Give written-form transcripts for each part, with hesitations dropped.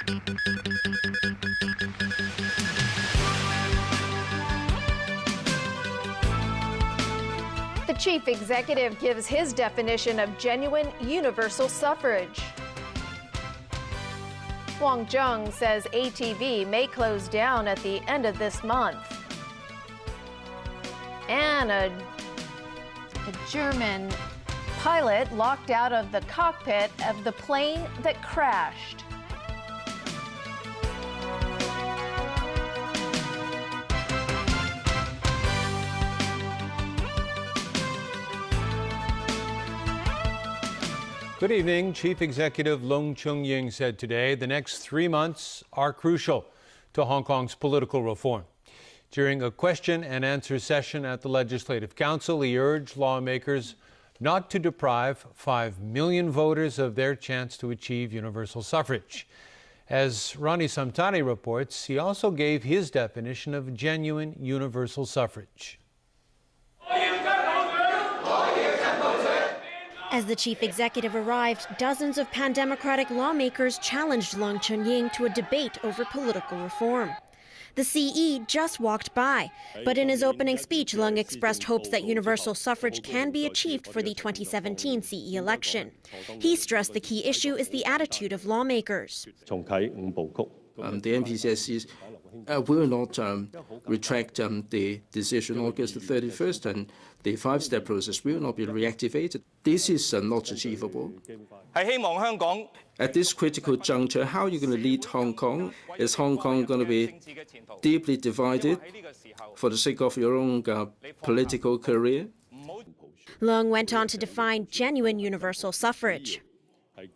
The chief executive gives his definition of genuine universal suffrage. Wang Zheng says ATV may close down at the end of this month. And a German pilot locked out of the cockpit of the plane that crashed. Good evening. Chief Executive Leung Chun-ying said today the next 3 months are crucial to Hong Kong's political reform. During a question and answer session at the Legislative Council, he urged lawmakers not to deprive 5 million voters of their chance to achieve universal suffrage. As Ronnie Samtani reports, he also gave his definition of genuine universal suffrage. As the chief executive arrived, dozens of pan-democratic lawmakers challenged Leung Chun-ying to a debate over political reform. The CE just walked by, but in his opening speech, Leung expressed hopes that universal suffrage can be achieved for the 2017 CE election. He stressed the key issue is the attitude of lawmakers. The NPCSC will not retract the decision August 31st, and the five-step process will not be reactivated. This is not achievable. At this critical juncture, how are you going to lead Hong Kong? Is Hong Kong going to be deeply divided for the sake of your own political career? Leung went on to define genuine universal suffrage.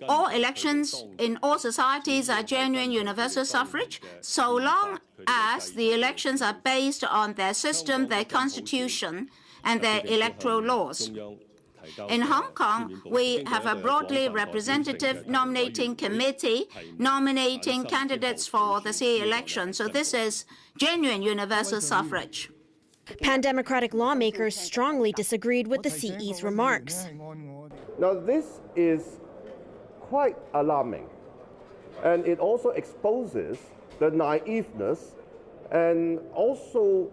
All elections in all societies are genuine universal suffrage, so long as the elections are based on their system, their constitution, and their electoral laws. In Hong Kong, we have a broadly representative nominating committee nominating candidates for the CE election, so this is genuine universal suffrage. Pan-democratic lawmakers strongly disagreed with the CE's remarks. Now, this is quite alarming, and it also exposes the naiveness and also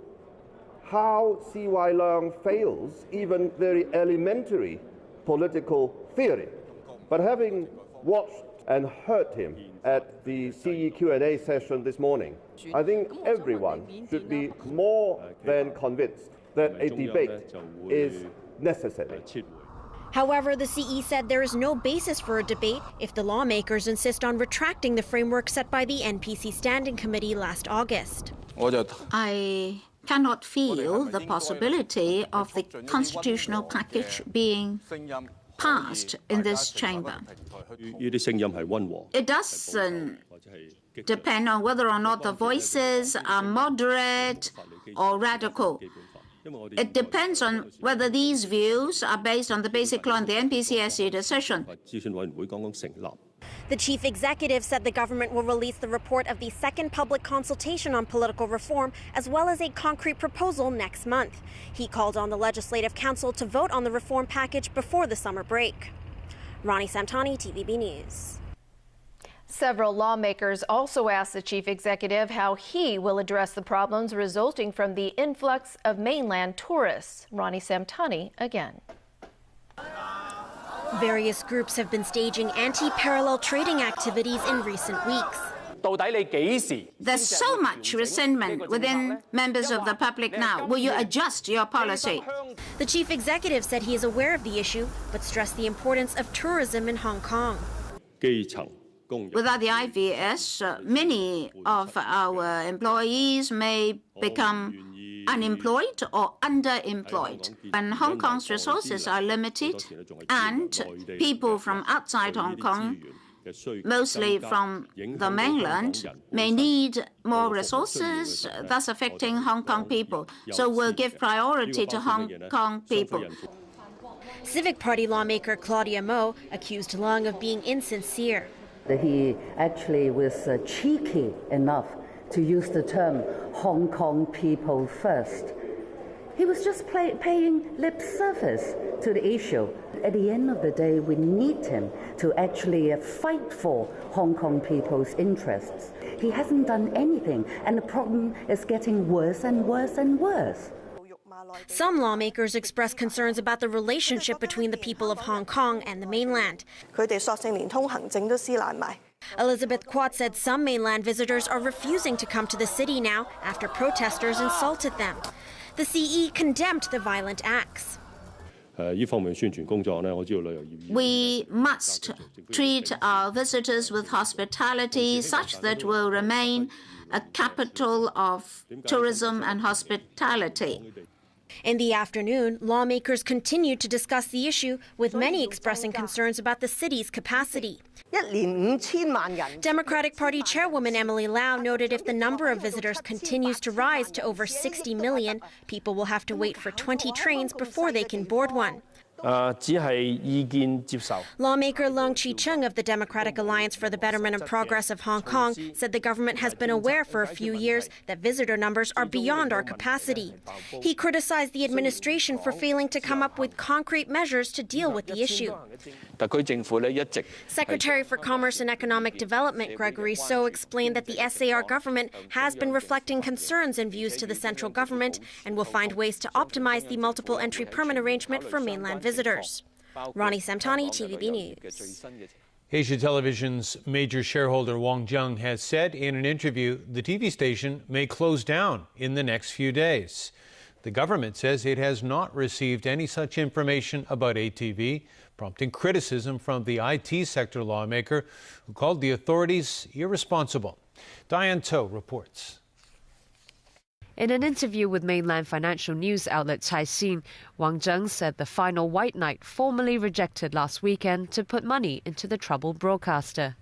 how C.Y. Leung fails even very elementary political theory. But having watched and heard him at the CE Q&A session this morning, I think everyone should be more than convinced that a debate is necessary. However, the CE said there is no basis for a debate if the lawmakers insist on retracting the framework set by the NPC Standing Committee last August. I cannot feel the possibility of the constitutional package being passed in this chamber. It doesn't depend on whether or not the voices are moderate or radical. It depends on whether these views are based on the basic law and the NPCSC decision. The chief executive said the government will release the report of the second public consultation on political reform, as well as a concrete proposal next month. He called on the Legislative Council to vote on the reform package before the summer break. Ronnie Samtani, TVB News. Several lawmakers also asked the chief executive how he will address the problems resulting from the influx of mainland tourists. Ronnie Samtani again. Various groups have been staging anti-parallel trading activities in recent weeks. There's so much resentment within members of the public now. Will you adjust your policy? The chief executive said he is aware of the issue, but stressed the importance of tourism in Hong Kong. Without the IVS, many of our employees may become unemployed or underemployed. When Hong Kong's resources are limited and people from outside Hong Kong, mostly from the mainland, may need more resources, thus affecting Hong Kong people. So we'll give priority to Hong Kong people. Civic Party lawmaker Claudia Mo accused Leung of being insincere. He actually was cheeky enough to use the term Hong Kong people first. He was just paying lip service to the issue. At the end of the day, we need him to actually fight for Hong Kong people's interests. He hasn't done anything, and the problem is getting worse and worse and worse. Some lawmakers expressed concerns about the relationship between the people of Hong Kong and the mainland. Elizabeth Quat said some mainland visitors are refusing to come to the city now after protesters insulted them. The CE condemned the violent acts. We must treat our visitors with hospitality such that we'll remain a capital of tourism and hospitality. In the afternoon, lawmakers continued to discuss the issue, with many expressing concerns about the city's capacity. Democratic Party Chairwoman Emily Lau noted if the number of visitors continues to rise to over 60 million, people will have to wait for 20 trains before they can board one. Lawmaker Leung Chi-chung of the Democratic Alliance for the Betterment of Progress of Hong Kong said the government has been aware for a few years that visitor numbers are beyond our capacity. He criticized the administration for failing to come up with concrete measures to deal with the issue. Secretary for Commerce and Economic Development Gregory So explained that the SAR government has been reflecting concerns and views to the central government and will find ways to optimize the multiple entry permit arrangement for mainland visitors. Ronnie Samtani, TVB News. Asia Television's major shareholder Wang Jung has said in an interview the TV station may close down in the next few days. The government says it has not received any such information about ATV, prompting criticism from the IT sector lawmaker who called the authorities irresponsible. Diane To reports. In an interview with mainland financial news outlet Caixin, Wang Jung said the final white knight formally rejected last weekend to put money into the troubled broadcaster.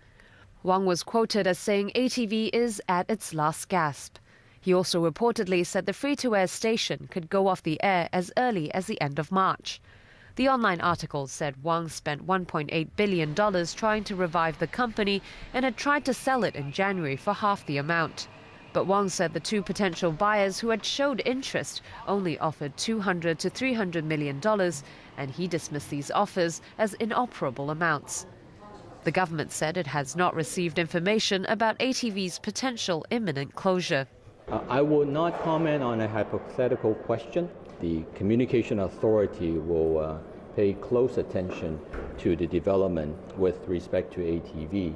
Wang was quoted as saying ATV is at its last gasp. He also reportedly said the free-to-air station could go off the air as early as the end of March. The online article said Wang spent $1.8 billion trying to revive the company and had tried to sell it in January for half the amount. But Wang said the two potential buyers who had showed interest only offered $200 to $300 million, and he dismissed these offers as inoperable amounts. The government said it has not received information about ATV's potential imminent closure. I will not comment on a hypothetical question. The Communication Authority will pay close attention to the development with respect to ATV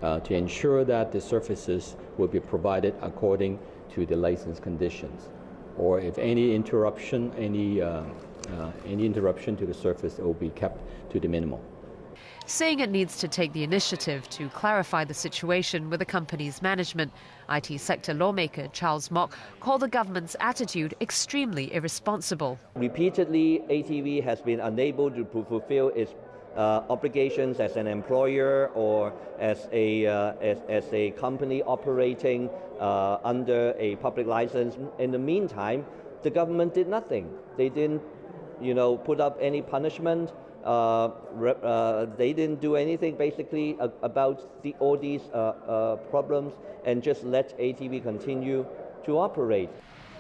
to ensure that the services will be provided according to the license conditions. Or if any interruption, any interruption to the service will be kept to the minimum. Saying it needs to take the initiative to clarify the situation with the company's management, IT sector lawmaker Charles Mok called the government's attitude extremely irresponsible. Repeatedly, ATV has been unable to fulfill its obligations as an employer or as a company operating under a public license. In the meantime, the government did nothing. They didn't, put up any punishment. They didn't do anything basically about all these problems and just let ATV continue to operate.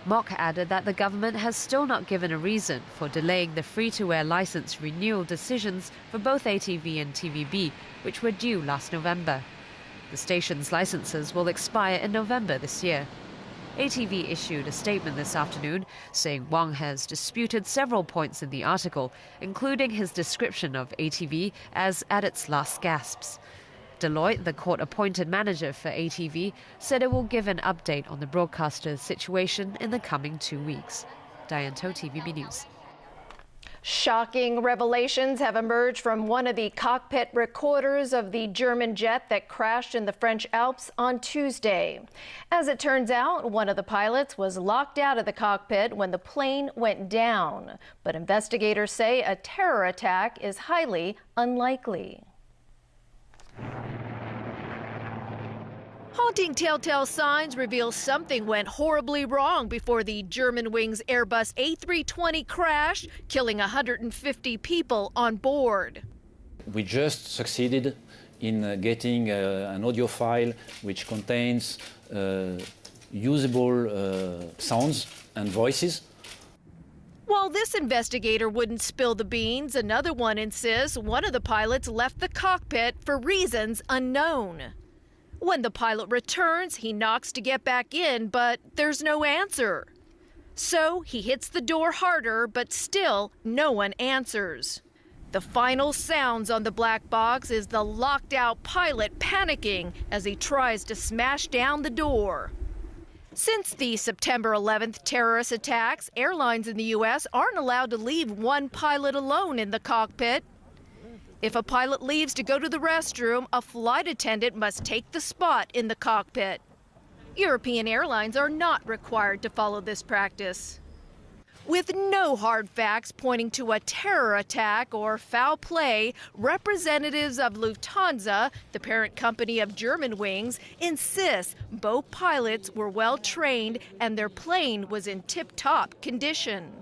Mok added that the government has still not given a reason for delaying the free-to-air license renewal decisions for both ATV and TVB, which were due last November. The station's licenses will expire in November this year. ATV issued a statement this afternoon saying Wang has disputed several points in the article, including his description of ATV as at its last gasps. Deloitte, the court-appointed manager for ATV, said it will give an update on the broadcaster's situation in the coming 2 weeks. Diane To, TVB News. Shocking revelations have emerged from one of the cockpit recorders of the German jet that crashed in the French Alps on Tuesday. As it turns out, one of the pilots was locked out of the cockpit when the plane went down. But investigators say a terror attack is highly unlikely. Haunting telltale signs reveal something went horribly wrong before the Germanwings Airbus A320 crashed, killing 150 people on board. We just succeeded in getting an audio file which contains usable sounds and voices. While this investigator wouldn't spill the beans, another one insists one of the pilots left the cockpit for reasons unknown. When the pilot returns, he knocks to get back in, but there's no answer. So he hits the door harder, but still no one answers. The final sounds on the black box is the locked out pilot panicking as he tries to smash down the door. Since the September 11th terrorist attacks, airlines in the U.S. aren't allowed to leave one pilot alone in the cockpit. If a pilot leaves to go to the restroom, a flight attendant must take the spot in the cockpit. European airlines are not required to follow this practice. With no hard facts pointing to a terror attack or foul play, representatives of Lufthansa, the parent company of Germanwings, insist both pilots were well trained and their plane was in tip-top condition.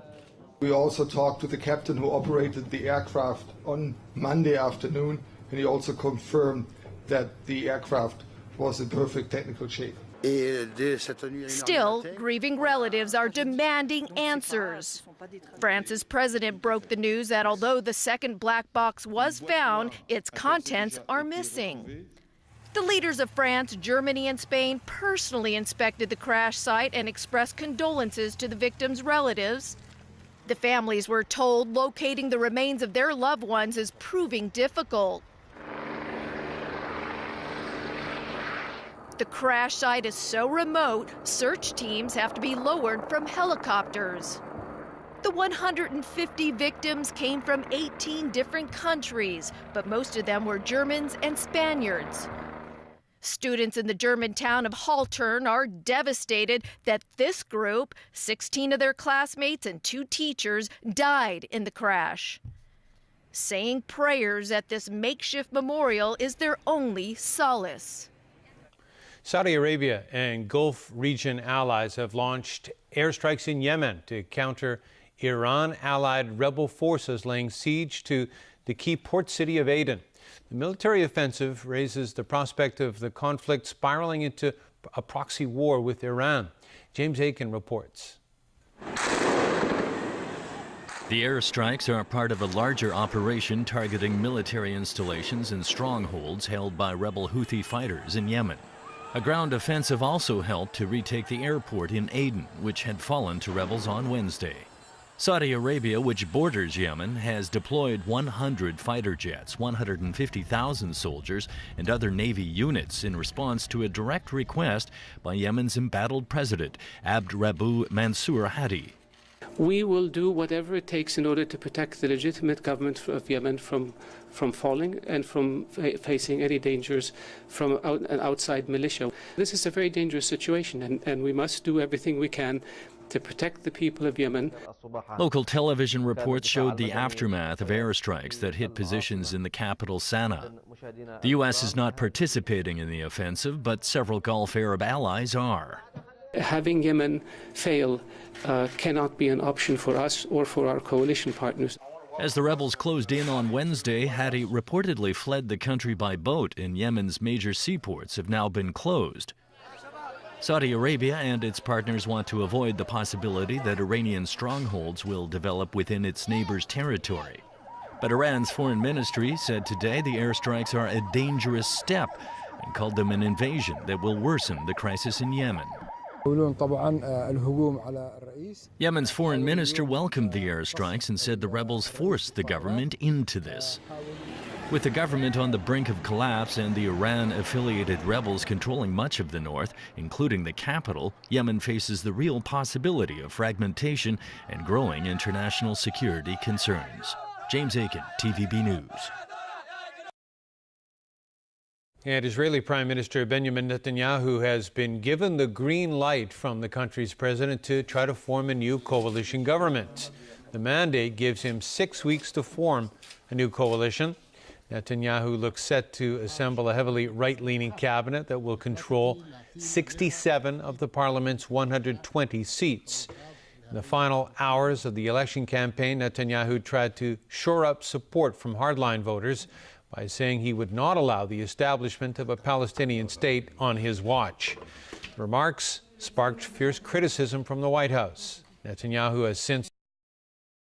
We also talked to the captain who operated the aircraft on Monday afternoon, and he also confirmed that the aircraft was in perfect technical shape. Still, grieving relatives are demanding answers. France's president broke the news that although the second black box was found, its contents are missing. The leaders of France, Germany, and Spain personally inspected the crash site and expressed condolences to the victims' relatives. The families were told locating the remains of their loved ones is proving difficult. The crash site is so remote, search teams have to be lowered from helicopters. The 150 victims came from 18 different countries, but most of them were Germans and Spaniards. Students in the German town of Haltern are devastated that this group, 16 of their classmates and 2 teachers, died in the crash. Saying prayers at this makeshift memorial is their only solace. Saudi Arabia and Gulf region allies have launched airstrikes in Yemen to counter Iran-allied rebel forces laying siege to the key port city of Aden. The military offensive raises the prospect of the conflict spiraling into a proxy war with Iran. James Aiken reports. The airstrikes are part of a larger operation targeting military installations and strongholds held by rebel Houthi fighters in Yemen. A ground offensive also helped to retake the airport in Aden, which had fallen to rebels on Wednesday. Saudi Arabia, which borders Yemen, has deployed 100 fighter jets, 150,000 soldiers, and other Navy units in response to a direct request by Yemen's embattled president, Abd Rabbu Mansour Hadi. We will do whatever it takes in order to protect the legitimate government of Yemen from falling and from facing any dangers from an outside militia. This is a very dangerous situation, and we must do everything we can to protect the people of Yemen. Local television reports showed the aftermath of airstrikes that hit positions in the capital Sana'a. The U.S. is not participating in the offensive, but several Gulf Arab allies are. Having Yemen fail cannot be an option for us or for our coalition partners. As the rebels closed in on Wednesday, Hadi reportedly fled the country by boat, and Yemen's major seaports have now been closed. Saudi Arabia and its partners want to avoid the possibility that Iranian strongholds will develop within its neighbors' territory. But Iran's foreign ministry said today the airstrikes are a dangerous step and called them an invasion that will worsen the crisis in Yemen. Yemen's foreign minister welcomed the airstrikes and said the rebels forced the government into this. With the government on the brink of collapse and the Iran-affiliated rebels controlling much of the north, including the capital, Yemen faces the real possibility of fragmentation and growing international security concerns. James Aiken, TVB News. And Israeli Prime Minister Benjamin Netanyahu has been given the green light from the country's president to try to form a new coalition government. The mandate gives him 6 weeks to form a new coalition. Netanyahu looks set to assemble a heavily right-leaning cabinet that will control 67 of the parliament's 120 seats. In the final hours of the election campaign, Netanyahu tried to shore up support from hardline voters by saying he would not allow the establishment of a Palestinian state on his watch. The remarks sparked fierce criticism from the White House. Netanyahu has since